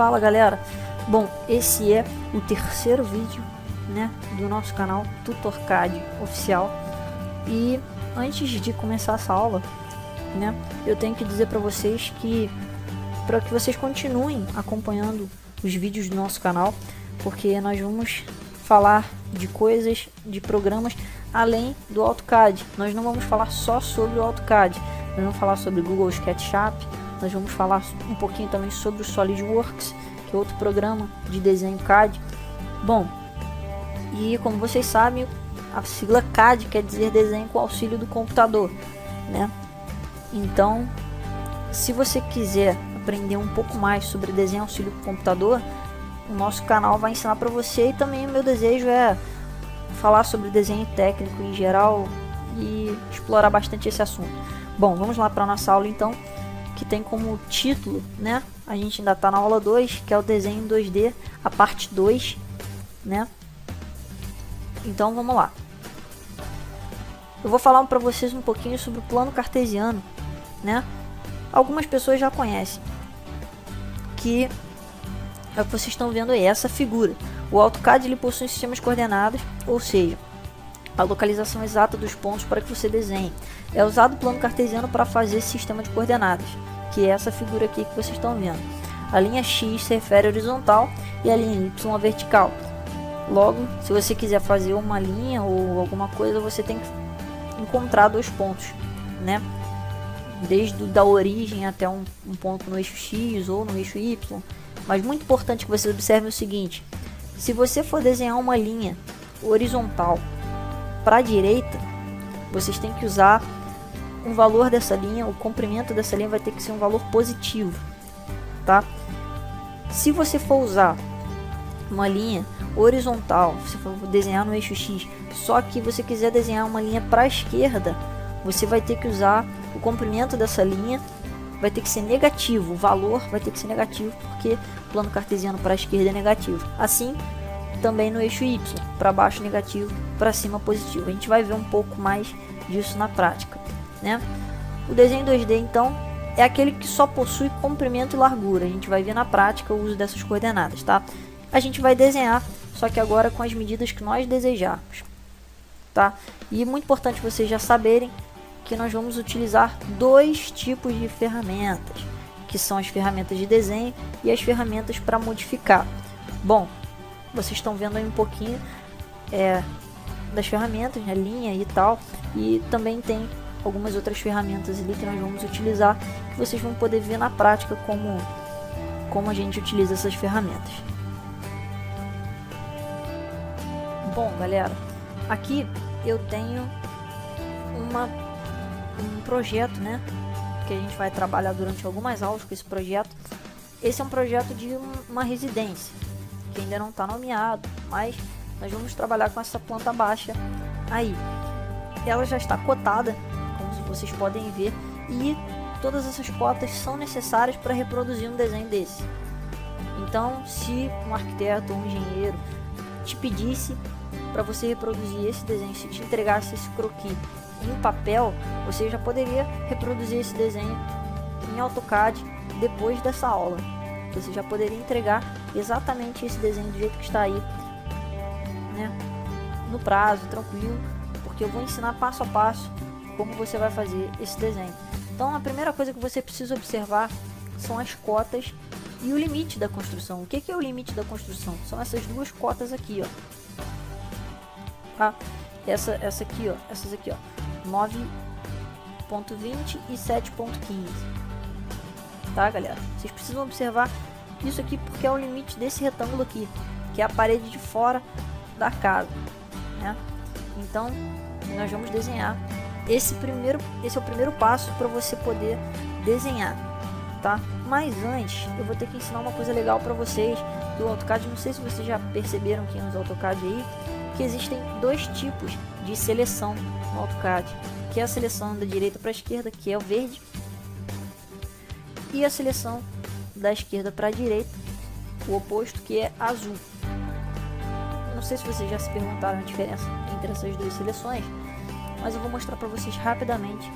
Fala galera, bom, esse é o terceiro vídeo, né, do nosso canal TutorCAD oficial. E antes de começar essa aula, né, eu tenho que dizer para vocês que para que vocês continuem acompanhando os vídeos do nosso canal, porque nós vamos falar de coisas, de programas além do AutoCAD. Nós não vamos falar só sobre o AutoCAD, nós vamos falar sobre Google SketchUp, nós vamos falar um pouquinho também sobre o SolidWorks, que é outro programa de desenho CAD. Bom, e como vocês sabem, a sigla CAD quer dizer desenho com auxílio do computador, né? Então, se você quiser aprender um pouco mais sobre desenho auxílio do computador, o nosso canal vai ensinar para você, e também o meu desejo é falar sobre desenho técnico em geral e explorar bastante esse assunto. Bom, vamos lá para a nossa aula então, que tem como título, né? A gente ainda está na aula 2, que é o desenho 2D, a parte 2, né? Então vamos lá. Eu vou falar para vocês um pouquinho sobre o plano cartesiano, né? Algumas pessoas já conhecem, que é o que vocês estão vendo aí, essa figura. O AutoCAD ele possui um sistema de coordenadas, ou seja, a localização exata dos pontos para que você desenhe. É usado o plano cartesiano para fazer esse sistema de coordenadas, que é essa figura aqui que vocês estão vendo. A linha X se refere à horizontal e a linha Y à vertical. Logo, se você quiser fazer uma linha ou alguma coisa, você tem que encontrar dois pontos, né? Desde da origem até um ponto no eixo X ou no eixo Y. Mas muito importante que vocês observem o seguinte: se você for desenhar uma linha horizontal para a direita, vocês têm que usar um valor dessa linha, o comprimento dessa linha vai ter que ser um valor positivo, tá? Se você for usar uma linha horizontal, se for desenhar no eixo X, só que você quiser desenhar uma linha para a esquerda, você vai ter que usar o comprimento dessa linha, vai ter que ser negativo, o valor vai ter que ser negativo, porque o plano cartesiano para a esquerda é negativo. Assim, também no eixo Y, para baixo negativo, para cima positivo. A gente vai ver um pouco mais disso na prática, né? O desenho 2D então é aquele que só possui comprimento e largura. A gente vai ver na prática o uso dessas coordenadas, tá? A gente vai desenhar, só que agora com as medidas que nós desejarmos, tá? E é muito importante vocês já saberem que nós vamos utilizar dois tipos de ferramentas, que são as ferramentas de desenho e as ferramentas para modificar. Bom, vocês estão vendo aí um pouquinho das ferramentas, né, linha e tal, e também tem algumas outras ferramentas ali que nós vamos utilizar, que vocês vão poder ver na prática como a gente utiliza essas ferramentas. Bom, galera, aqui eu tenho um projeto, né, que a gente vai trabalhar durante algumas aulas com esse projeto. Esse é um projeto de uma residência, que ainda não está nomeado, mas nós vamos trabalhar com essa planta baixa aí. Ela já está cotada, como vocês podem ver, e todas essas cotas são necessárias para reproduzir um desenho desse. Então, se um arquiteto ou um engenheiro te pedisse para você reproduzir esse desenho, se te entregasse esse croquis em papel, você já poderia reproduzir esse desenho em AutoCAD depois dessa aula. Você já poderia entregar exatamente esse desenho do jeito que está aí, né, no prazo, tranquilo, porque eu vou ensinar passo a passo como você vai fazer esse desenho. Então a primeira coisa que você precisa observar são as cotas e o limite da construção. O que é o limite da construção? São essas duas cotas aqui, ó. Tá? Essa aqui, ó, essas aqui, ó, 9.20 e 7.15. Tá, galera? Vocês precisam observar isso aqui porque é o limite desse retângulo aqui, que é a parede de fora da casa, né? Então, nós vamos desenhar esse é o primeiro passo para você poder desenhar, tá? Mas antes, eu vou ter que ensinar uma coisa legal para vocês do AutoCAD. Não sei se vocês já perceberam quem usa AutoCAD aí, que existem dois tipos de seleção no AutoCAD, que é a seleção da direita para a esquerda, que é o verde, e a seleção da esquerda para a direita, o oposto, que é azul. Não sei se vocês já se perguntaram a diferença entre essas duas seleções, mas eu vou mostrar para vocês rapidamente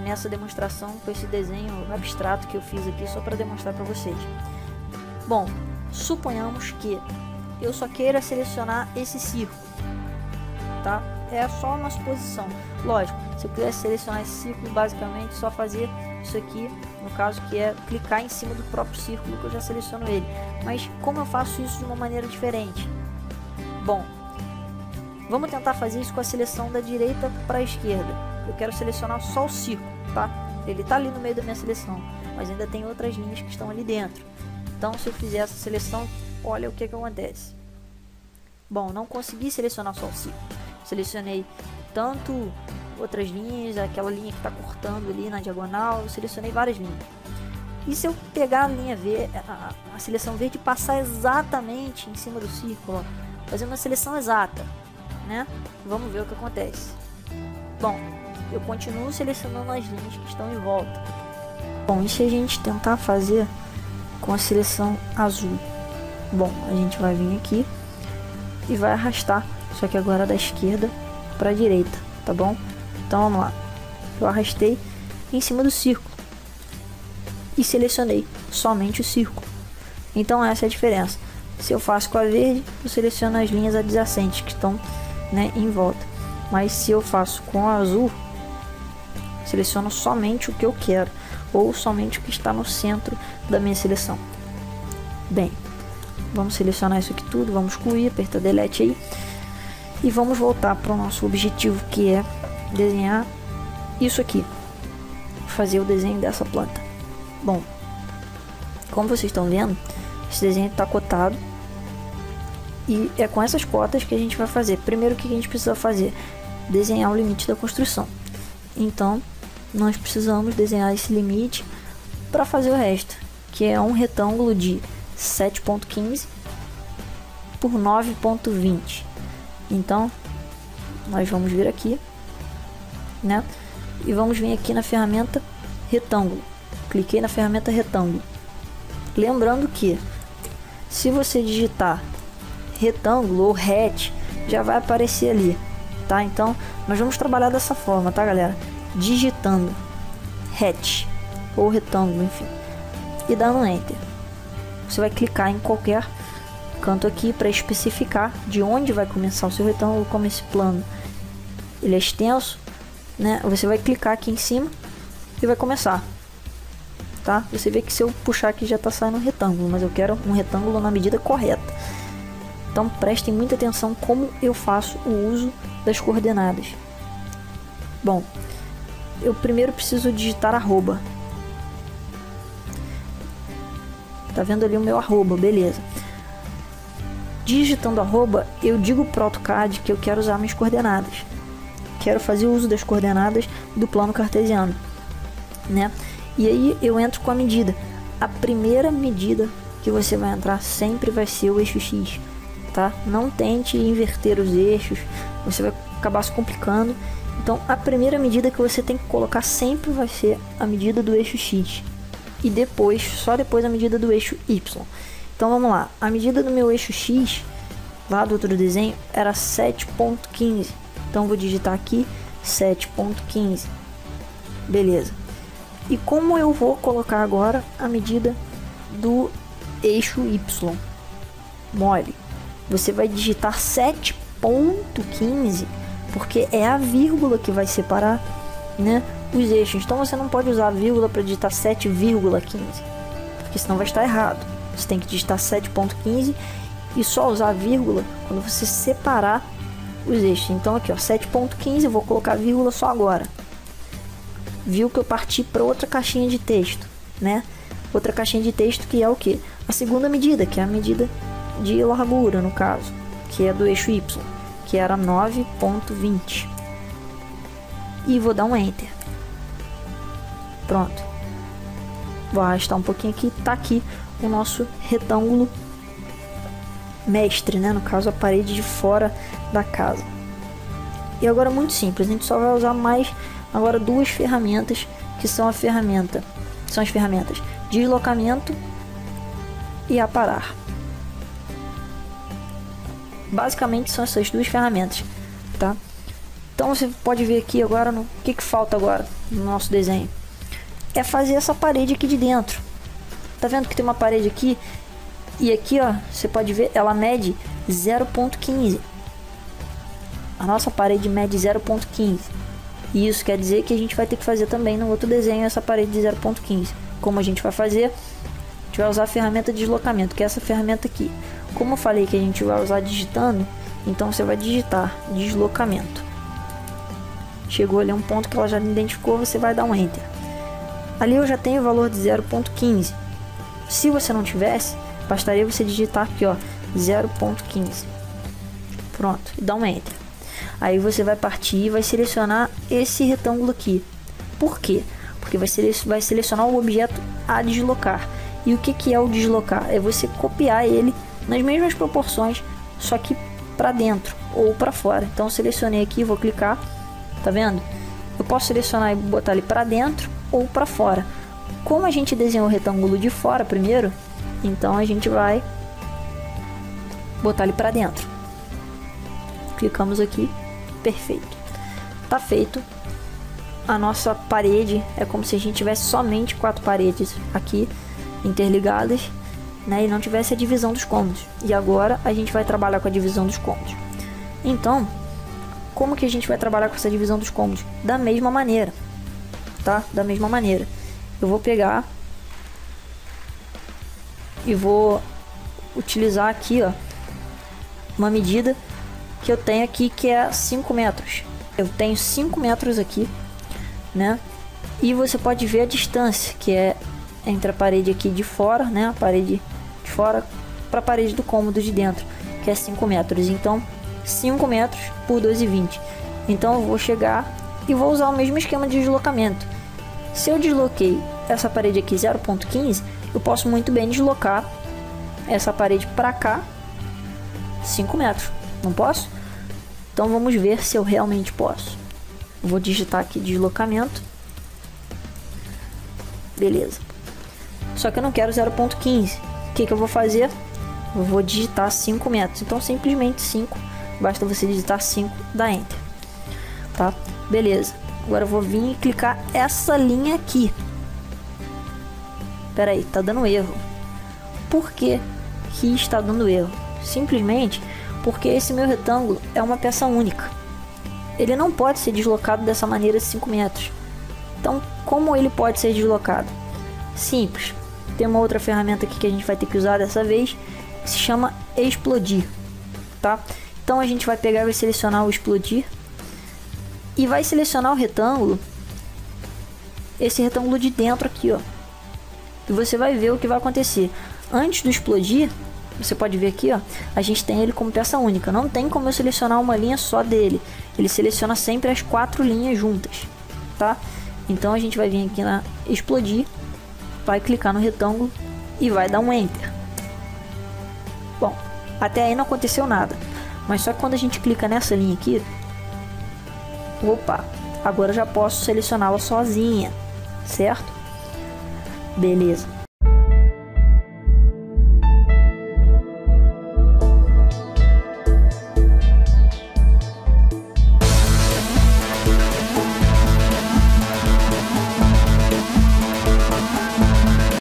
nessa demonstração com esse desenho abstrato que eu fiz aqui, só para demonstrar para vocês. Bom, suponhamos que eu só queira selecionar esse círculo, tá? É só uma suposição. Lógico, se eu quiser selecionar esse círculo, basicamente só fazer isso aqui, no caso, que é clicar em cima do próprio círculo que eu já seleciono ele. Mas como eu faço isso de uma maneira diferente? Bom, vamos tentar fazer isso com a seleção da direita para a esquerda. Eu quero selecionar só o círculo, tá? Ele está ali no meio da minha seleção, mas ainda tem outras linhas que estão ali dentro. Então, se eu fizer essa seleção, olha o que acontece. Bom, não consegui selecionar só o círculo. Selecionei tanto outras linhas, aquela linha que está cortando ali na diagonal, eu selecionei várias linhas. E se eu pegar a linha verde, a seleção verde, e passar exatamente em cima do círculo, ó, fazer uma seleção exata, né? Vamos ver o que acontece. Bom, eu continuo selecionando as linhas que estão em volta. Bom, e se a gente tentar fazer com a seleção azul? Bom, a gente vai vir aqui e vai arrastar, só que agora da esquerda para a direita, tá bom? Então vamos lá, eu arrastei em cima do círculo e selecionei somente o círculo. Então essa é a diferença. Se eu faço com a verde, eu seleciono as linhas adjacentes que estão, né, em volta. Mas se eu faço com a azul, seleciono somente o que eu quero, ou somente o que está no centro da minha seleção. Bem, vamos selecionar isso aqui tudo, vamos excluir, apertar delete aí. E vamos voltar para o nosso objetivo, que é desenhar isso aqui, fazer o desenho dessa planta. Bom, como vocês estão vendo, esse desenho está cotado e é com essas cotas que a gente vai fazer. Primeiro, o que a gente precisa fazer? Desenhar o limite da construção. Então, nós precisamos desenhar esse limite para fazer o resto, que é um retângulo de 7.15 por 9.20. Então, nós vamos vir aqui, né? E vamos vir aqui na ferramenta retângulo. Cliquei na ferramenta retângulo. Lembrando que, se você digitar retângulo ou ret, já vai aparecer ali, tá? Então, nós vamos trabalhar dessa forma, tá, galera? Digitando ret ou retângulo, enfim, e dando enter. Você vai clicar em qualquer canto aqui para especificar de onde vai começar o seu retângulo. Como esse plano ele é extenso, né? Você vai clicar aqui em cima e vai começar, tá? Você vê que se eu puxar aqui já está saindo um retângulo, mas eu quero um retângulo na medida correta. Então prestem muita atenção como eu faço o uso das coordenadas. Bom, eu primeiro preciso digitar arroba. Tá vendo ali o meu arroba, beleza. Digitando arroba, eu digo pro AutoCAD que eu quero usar minhas coordenadas. Quero fazer uso das coordenadas do plano cartesiano, né? E aí eu entro com a medida. A primeira medida que você vai entrar sempre vai ser o eixo X, tá? Não tente inverter os eixos, você vai acabar se complicando. Então a primeira medida que você tem que colocar sempre vai ser a medida do eixo X. E depois, só depois a medida do eixo Y. Então vamos lá, a medida do meu eixo X, lá do outro desenho, era 7.15. Então vou digitar aqui 7.15. Beleza. E como eu vou colocar agora a medida do eixo Y? Mole. Você vai digitar 7.15, porque é a vírgula que vai separar, né, os eixos. Então você não pode usar a vírgula para digitar 7,15, porque senão vai estar errado. Você tem que digitar 7.15 e só usar a vírgula quando você separar os eixos. Então aqui, ó, 7.15, eu vou colocar a vírgula só agora. Viu que eu parti para outra caixinha de texto, né? Outra caixinha de texto que é o que? A segunda medida, que é a medida de largura, no caso, que é do eixo Y, que era 9.20. E vou dar um enter. Pronto. Vou arrastar um pouquinho aqui, tá aqui o nosso retângulo mestre, né? No caso, a parede de fora da casa. E agora muito simples, a gente só vai usar mais agora duas ferramentas, que são as ferramentas deslocamento e aparar. Basicamente são essas duas ferramentas, tá? Então você pode ver aqui agora no que falta agora no nosso desenho. É fazer essa parede aqui de dentro. Tá vendo que tem uma parede aqui E aqui, ó, você pode ver, ela mede 0.15. A nossa parede mede 0.15. E isso quer dizer que a gente vai ter que fazer também no outro desenho essa parede de 0.15. Como a gente vai fazer? A gente vai usar a ferramenta de deslocamento, que é essa ferramenta aqui. Como eu falei que a gente vai usar digitando, então você vai digitar deslocamento. Chegou ali um ponto que ela já identificou, você vai dar um Enter. Ali eu já tenho o valor de 0.15. Se você não tivesse, bastaria você digitar aqui, ó, 0.15. Pronto, e dá um Enter. Aí você vai partir e vai selecionar esse retângulo aqui. Por quê? Porque vai selecionar o objeto a deslocar. E o que é o deslocar? É você copiar ele nas mesmas proporções, só que para dentro ou para fora. Então eu selecionei aqui, vou clicar, tá vendo? Eu posso selecionar e botar ele para dentro ou para fora. Como a gente desenhou o retângulo de fora primeiro, então a gente vai botar ele para dentro. Clicamos aqui, perfeito. Tá feito. A nossa parede é como se a gente tivesse somente 4 paredes aqui interligadas, né, e não tivesse a divisão dos cômodos. E agora a gente vai trabalhar com a divisão dos cômodos. Então, como que a gente vai trabalhar com essa divisão dos cômodos? Da mesma maneira, tá? Da mesma maneira. Eu vou pegar e vou utilizar aqui, ó, uma medida que eu tenho aqui, que é 5 metros. Eu tenho 5 metros aqui, né? E você pode ver a distância, que é entre a parede aqui de fora, né? A parede de fora para a parede do cômodo de dentro, que é 5 metros. Então, 5 metros por 2,20. Então, eu vou chegar e vou usar o mesmo esquema de deslocamento. Se eu desloquei essa parede aqui 0.15, eu posso muito bem deslocar essa parede para cá 5 metros. Não posso? Então vamos ver se eu realmente posso. Eu vou digitar aqui deslocamento. Beleza. Só que eu não quero 0.15. O que eu vou fazer? Eu vou digitar 5 metros. Então simplesmente 5. Basta você digitar 5, dá Enter. Tá? Beleza. Agora eu vou vir e clicar essa linha aqui. Pera aí, tá dando erro. Por que que está dando erro? Simplesmente porque esse meu retângulo é uma peça única. Ele não pode ser deslocado dessa maneira de 5 metros. Então, como ele pode ser deslocado? Simples. Tem uma outra ferramenta aqui que a gente vai ter que usar dessa vez, que se chama explodir, tá? Então a gente vai pegar e vai selecionar o explodir e vai selecionar o retângulo, esse retângulo de dentro aqui, ó. E você vai ver o que vai acontecer. Antes do explodir, você pode ver aqui, ó, a gente tem ele como peça única. Não tem como eu selecionar uma linha só dele. Ele seleciona sempre as 4 linhas juntas, tá? Então a gente vai vir aqui na explodir, vai clicar no retângulo e vai dar um Enter. Bom, até aí não aconteceu nada. Mas só que quando a gente clica nessa linha aqui, opa, agora eu já posso selecioná-la sozinha, certo? Beleza.